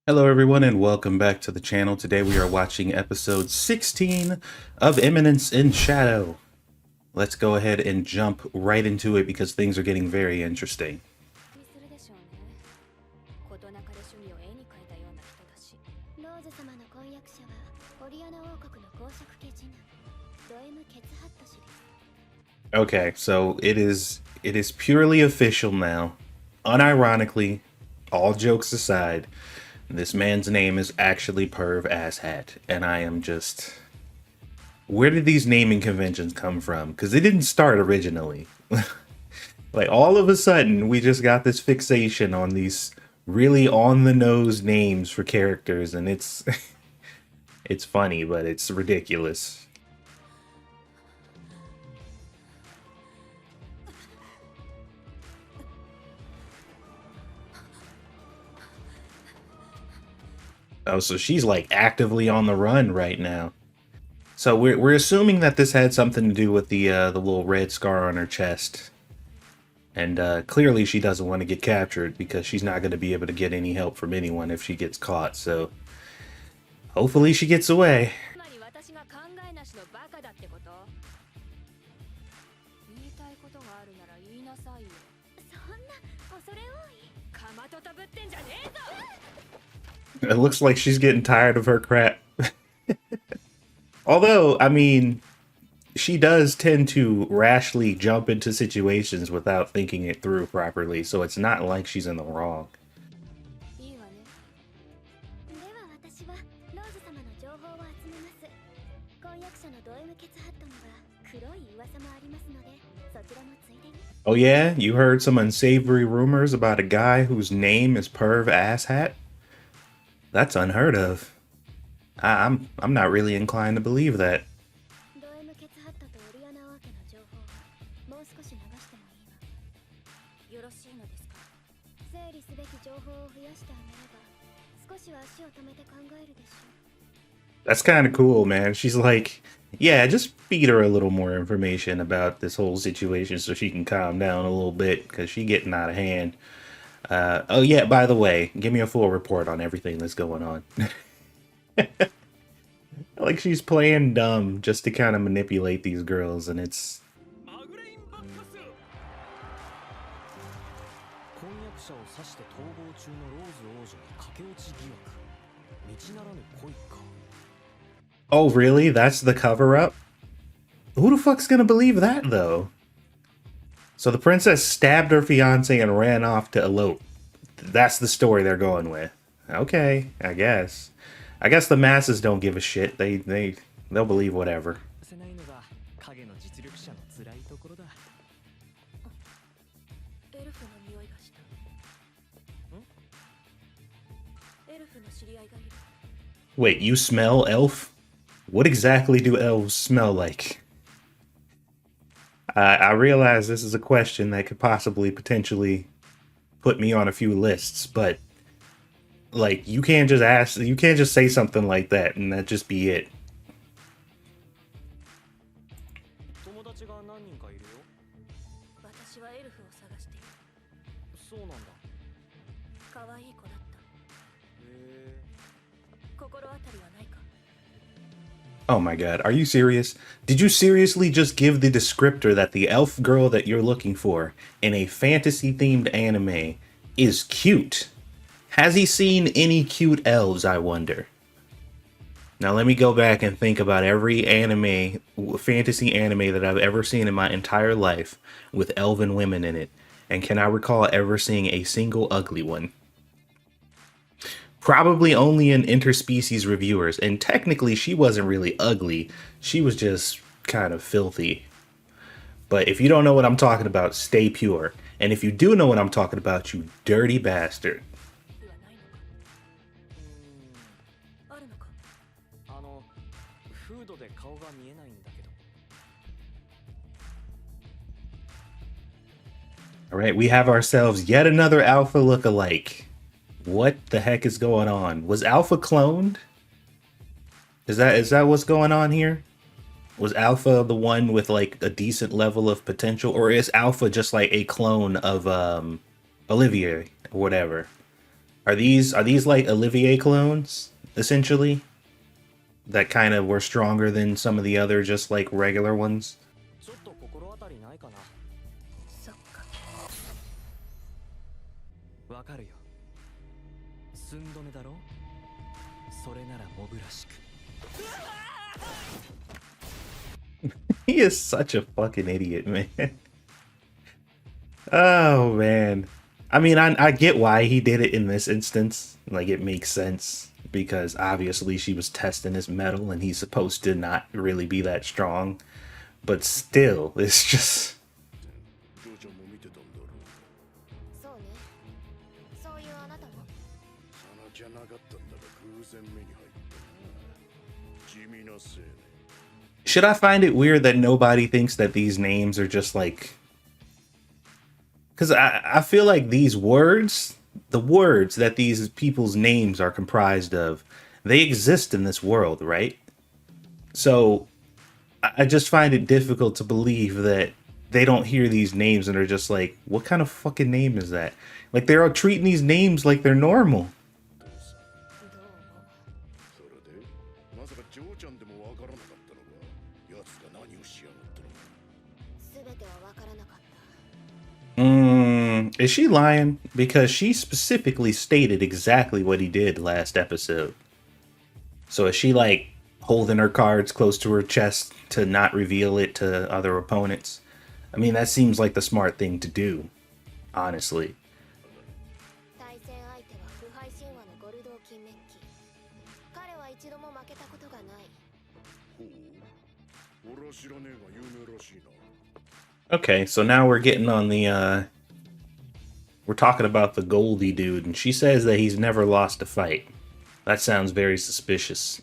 Hello everyone and welcome back to the channel. Today we are watching episode 16 of Eminence in Shadow. Let's go ahead and jump right into it because things are getting very interesting. Okay, so it is purely official now. Unironically, all jokes aside, this man's name is actually Perv Asshat, and I am just... Where did these naming conventions come from? Because they didn't start originally. Like, all of a sudden, we just got this fixation on these really on-the-nose names for characters, and it's... it's funny, but it's ridiculous. Oh, so she's like actively on the run right now. So we're assuming that this had something to do with the little red scar on her chest, and clearly she doesn't want to get captured because she's not going to be able to get any help from anyone if she gets caught. So hopefully she gets away. It looks like she's getting tired of her crap. Although, I mean, she does tend to rashly jump into situations without thinking it through properly, so it's not like she's in the wrong. Oh yeah? You heard some unsavory rumors about a guy whose name is Perv Asshat? That's unheard of. I'm not really inclined to believe that. That's kind of cool, man. She's like, yeah, just feed her a little more information about this whole situation so she can calm down a little bit because she's getting out of hand. Oh yeah, by the way, give me a full report on everything that's going on. Like she's playing dumb just to kind of manipulate these girls, and it's... Oh really? That's the cover-up? Who the fuck's gonna believe that, though? So the princess stabbed her fiance and ran off to elope. That's the story they're going with. Okay, I guess. I guess the masses don't give a shit. They'll believe whatever. Wait, you smell elf? What exactly do elves smell like? I realize this is a question that could possibly potentially put me on a few lists, but like you can't just say something like that and that just be it. Oh my god, are you serious? Did you seriously just give the descriptor that the elf girl that you're looking for in a fantasy-themed anime is cute? Has he seen any cute elves, I wonder? Now let me go back and think about every anime, fantasy anime that I've ever seen in my entire life with elven women in it. And can I recall ever seeing a single ugly one? Probably only in interspecies reviewers, and technically she wasn't really ugly, she was just kind of filthy. But if you don't know what I'm talking about, stay pure. And if you do know what I'm talking about, you dirty bastard. Alright, we have ourselves yet another alpha look-alike. What the heck is going on? Was Alpha cloned? Is that what's going on here? Was Alpha the one with like a decent level of potential, or is Alpha just like a clone of Olivia or whatever? Are these like Olivier clones, essentially? That kind of were stronger than some of the other just like regular ones? ちょっと心当たりないかな。そっか。わかるよ。寸止めだろ。それならモブらしく。He is such a fucking idiot, man. Oh man. I mean, I get why he did it in this instance. Like, it makes sense because obviously she was testing his metal and he's supposed to not really be that strong. But still, it's just ジョーちゃんも見てたんだろう。そうね。そういうあなたも。さなきゃなかったんだが偶然目に入ったな。地味な青年。 should I find it weird that nobody thinks that these names are just like, because I feel like these words, the words that these people's names are comprised of, they exist in this world, right? So I just find it difficult to believe that they don't hear these names and are just like, what kind of fucking name is that? Like, they're all treating these names like they're normal. どう思それでまさかジョーちゃんでもわからなかったのか。奴が何をしやがったのか。う。すべてはわからなかった。Is she lying? Because she specifically stated exactly what he did last episode. So is she like holding her cards close to her chest to not reveal it to other opponents? I mean, that seems like the smart thing to do, honestly. 対戦相手は腐敗神話のゴルドー金メッキ。彼は一度も負けたことがない。ほう。俺は知らねえが有名らしいな。 Okay, so now we're getting on the, we're talking about the Goldie dude, and she says that he's never lost a fight. That sounds very suspicious.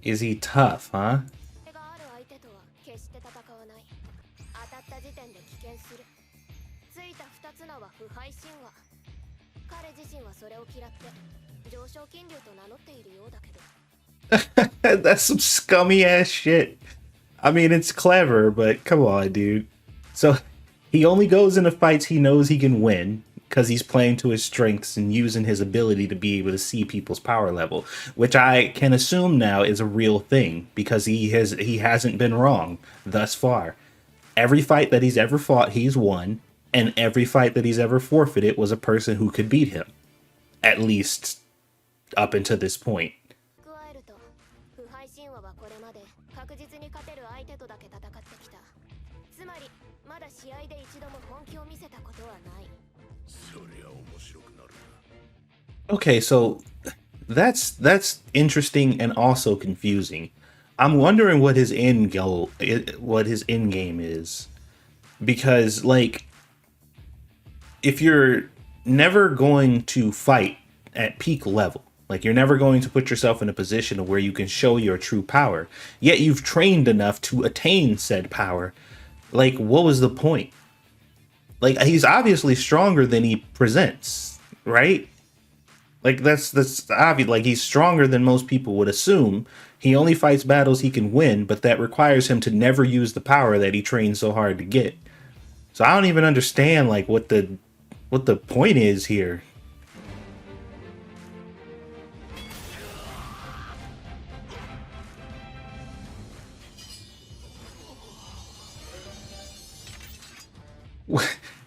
Is he tough, huh? 手がある相手とは決して戦わない。当たった時点で危険する。ついた二つ名は腐敗神話。彼自身はそれを嫌って上昇金龍と名乗っているようだけど。 That's some scummy ass shit. I mean, it's clever, but come on, dude. So he only goes into fights he knows he can win because he's playing to his strengths and using his ability to be able to see people's power level, which I can assume now is a real thing because he hasn't been wrong thus far. Every fight that he's ever fought, he's won, and every fight that he's ever forfeited was a person who could beat him, at least up until this point. 加えると、腐敗神話はこれまで確実に勝てる相手とだけ戦ってきた。つまり、まだ試合で一度も本気を見せたことはない。そりゃ面白くなるな。 Okay, so that's interesting and also confusing. I'm wondering what his end goal, what his end game is, because like, if you're never going to fight at peak level, like you're never going to put yourself in a position where you can show your true power, yet you've trained enough to attain said power, like what was the point? Like, he's obviously stronger than he presents, right? Like, that's obvious. Like, he's stronger than most people would assume. He only fights battles he can win, but that requires him to never use the power that he trained so hard to get. So I don't even understand like what the point is here.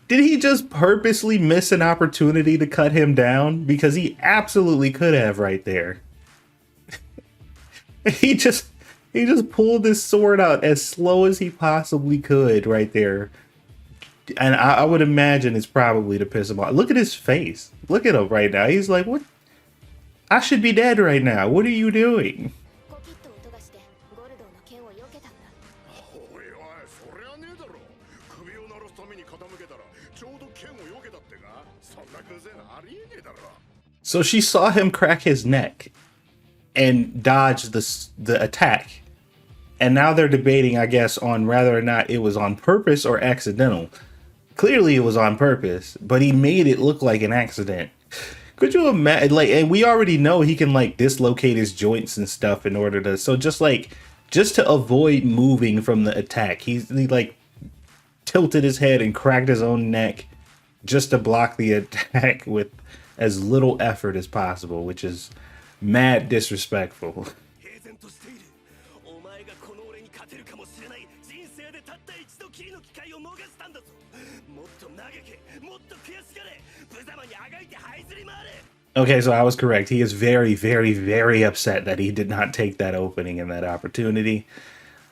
Did he just purposely miss an opportunity to cut him down? Because he absolutely could have right there. He just pulled his sword out as slow as he possibly could right there. And I would imagine it's probably to piss him off. Look at his face. Look at him right now. He's like, what? I should be dead right now. What are you doing? コキッと音がしてゴルドーの剣を避けたんだ。おいおい、そりゃねえだろ。首を鳴らすために傾けたらちょうど剣を避けたってか。そんな偶然ありえねえだろ。 So she saw him crack his neck and dodge the attack. And now they're debating, I guess, on whether or not it was on purpose or accidental. Clearly it was on purpose, but he made it look like an accident. Could you imagine, like, and we already know he can like dislocate his joints and stuff in order to, so just to avoid moving from the attack, he like tilted his head and cracked his own neck. just to block the attack with as little effort as possible, which is mad disrespectful. 平然としている。お前がこの俺に勝てるかもしれない人生でたった一度きりの機会を逃したんだぞ。もっと嘆け、もっと悔しがれ。無様にあがいて這いずり回れ。 Okay, so I was correct. He is very, very, very upset that he did not take that opening and that opportunity.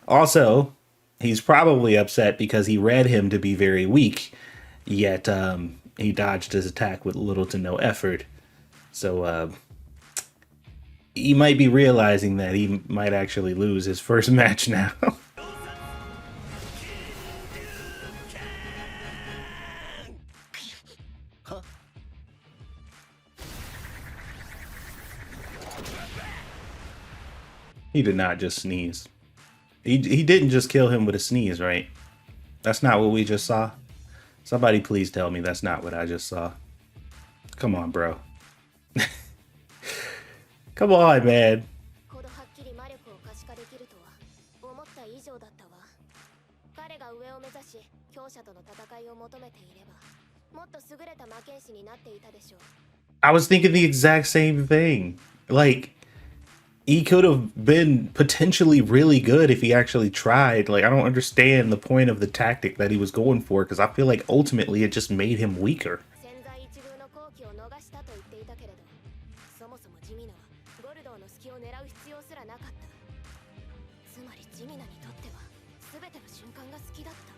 Also, he's probably upset because he read him to be very weak, yet he dodged his attack with little to no effort. So he might be realizing that he might actually lose his first match now. He did not just sneeze. He didn't just kill him with a sneeze, right? That's not what we just saw. Somebody please tell me that's not what I just saw. Come on, bro. Come on, man. ほどはっきり魔力を可視化できるとは思った以上だったわ。彼が上を目指し強者との戦いを求めていればもっと優れた魔剣士になっていたでしょう。 I was thinking the exact same thing. Like, he could have been potentially really good if he actually tried. Like, I don't understand the point of the tactic that he was going for, because I feel like ultimately it just made him weaker. 千載一遇の好機を逃したと言っていたけれど、そもそもジミナはゴルドーの隙を狙う必要すらなかった。つまりジミナにとっては全ての瞬間が好きだった。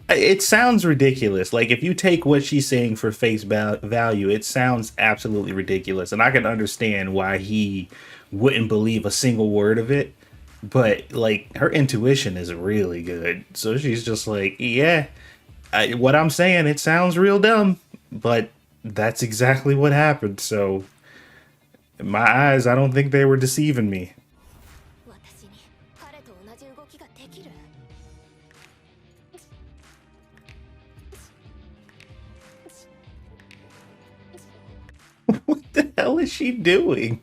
It sounds ridiculous. Like, if you take what she's saying for face value, it sounds absolutely ridiculous. And I can understand why he wouldn't believe a single word of it. But, like, her intuition is really good. So she's just like, yeah, what I'm saying, it sounds real dumb. But that's exactly what happened. So, in my eyes, I don't think they were deceiving me. 私に彼と同じ動きができる。 What the hell is she doing?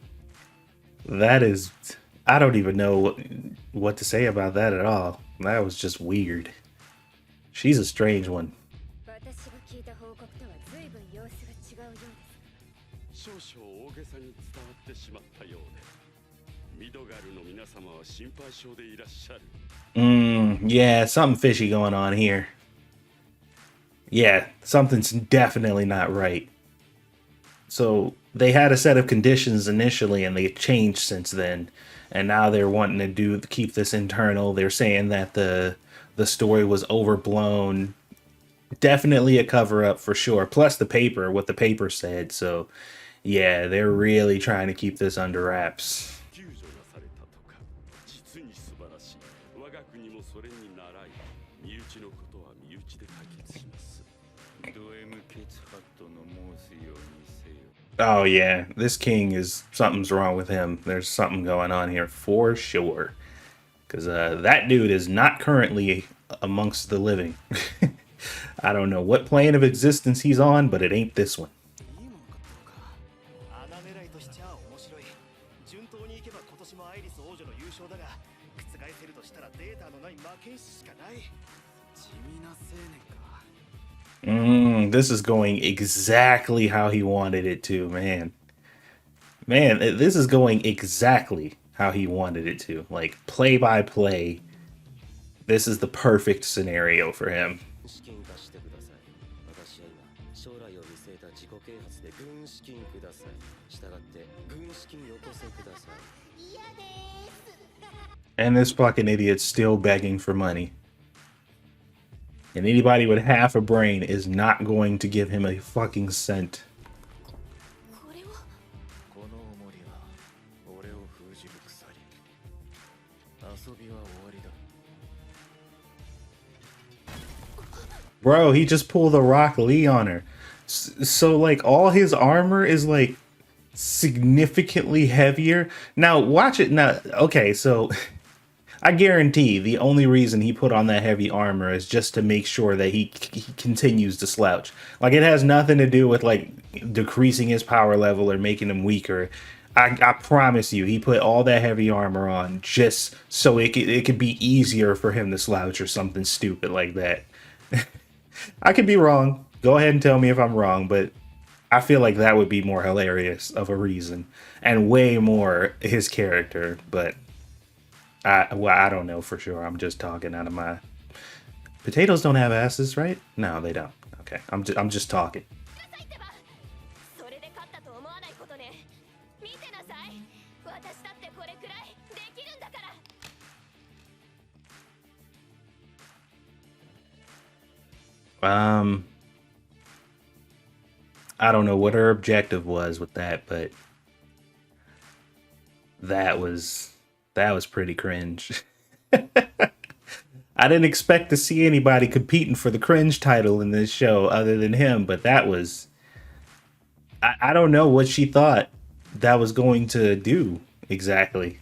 That is, I don't even know what to say about that at all. That was just weird. She's a strange one. 私が聞いた報告とは随分様子が違うようです。少々大げさに伝わってしまったようで、ミドガルの皆様は心配性でいらっしゃる。 Yeah, something fishy going on here. Yeah, something's definitely not right. So they had a set of conditions initially and they changed since then. And now they're wanting to keep this internal. They're saying that the story was overblown. Definitely a cover up for sure. Plus the paper, what the paper said. So yeah, they're really trying to keep this under wraps. 救助なされたとか、実に素晴らしい。我が国もそれに倣い、身内のことは身内で解決します。ド M ケツハットの申すようにせよ。 Oh yeah, this king something's wrong with him. There's something going on here for sure. Because that dude is not currently amongst the living. I don't know what plane of existence he's on, but it ain't this one. いいものかどうか。穴狙いとしちゃ面白い。順当にいけば今年もアイリス王女の優勝だが、覆せるとしたらデータのない魔剣士しかない。地味な青年か。 This is going exactly how he wanted it to, man. Man, this is going exactly how he wanted it to. Like, play by play. This is the perfect scenario for him. 資金貸してください。私は今、将来を見据えた自己啓発で軍資金ください。したがって軍資金よこせください。嫌です。 And this fucking idiot's still begging for money. And anybody with half a brain is not going to give him a fucking cent. これはこの重りは俺を封じる鎖。遊びは終わりだ。 Bro, he just pulled a Rock Lee on her. So, like, all his armor is, like, significantly heavier. Now, watch it. Now, okay, so I guarantee the only reason he put on that heavy armor is just to make sure that he continues to slouch. Like, it has nothing to do with, like, decreasing his power level or making him weaker. I promise you, he put all that heavy armor on just so it could be easier for him to slouch or something stupid like that. I could be wrong. Go ahead and tell me if I'm wrong, but I feel like that would be more hilarious of a reason and way more his character. But I don't know for sure. I'm just talking out of my. Potatoes don't have asses, right? No, they don't. Okay, I'm just talking. それで勝ったと思わないことね。見てなさい。私だってこれくらいできるんだから。I don't know what her objective was with that, but that was pretty cringe. I didn't expect to see anybody competing for the cringe title in this show other than him, but that was I don't know what she thought that was going to do exactly.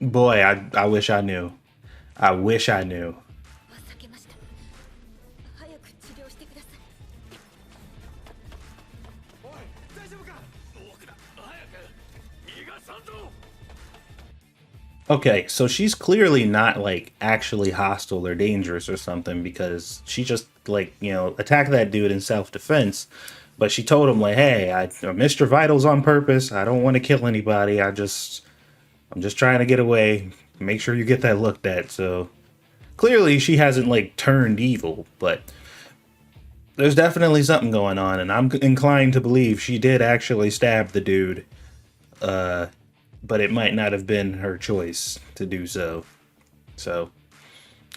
Boy, I wish I knew. I wish I knew. 避けました。早く治療してください。おい大丈夫か。僕だ早く逃がさんぞ。 Okay, so she's clearly not like actually hostile or dangerous or something because she just like, you know, attacked that dude in self-defense. But she told him like, hey, I missed your vitals on purpose. I don't want to kill anybody. I'm just trying to get away. Make sure you get that looked at. So clearly she hasn't like turned evil, but there's definitely something going on, and I'm inclined to believe she did actually stab the dude. But it might not have been her choice to do so. So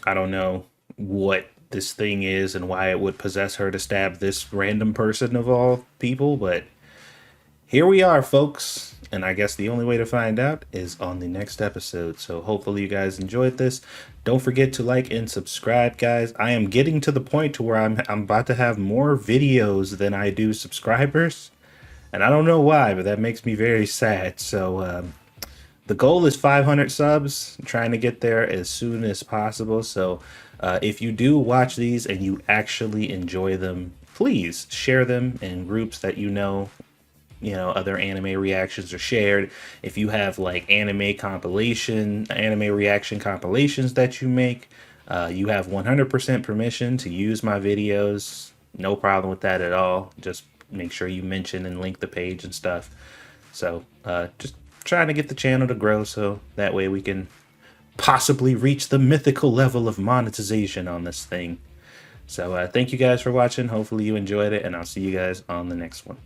I don't know what this thing is and why it would possess her to stab this random person of all people, but here we are, folks. And I guess the only way to find out is on the next episode. So hopefully you guys enjoyed this. Don't forget to like and subscribe, guys. I am getting to the point to where I'm about to have more videos than I do subscribers. And I don't know why, but that makes me very sad. So the goal is 500 subs. I'm trying to get there as soon as possible. So if you do watch these and you actually enjoy them, please share them in groups that you know other anime reactions are shared. If you have like anime reaction compilations that you make, you have 100% permission to use my videos. No problem with that at all. Just make sure you mention and link the page and stuff. So just trying to get the channel to grow so that way we can possibly reach the mythical level of monetization on this thing. So thank you guys for watching. Hopefully you enjoyed it, and I'll see you guys on the next one.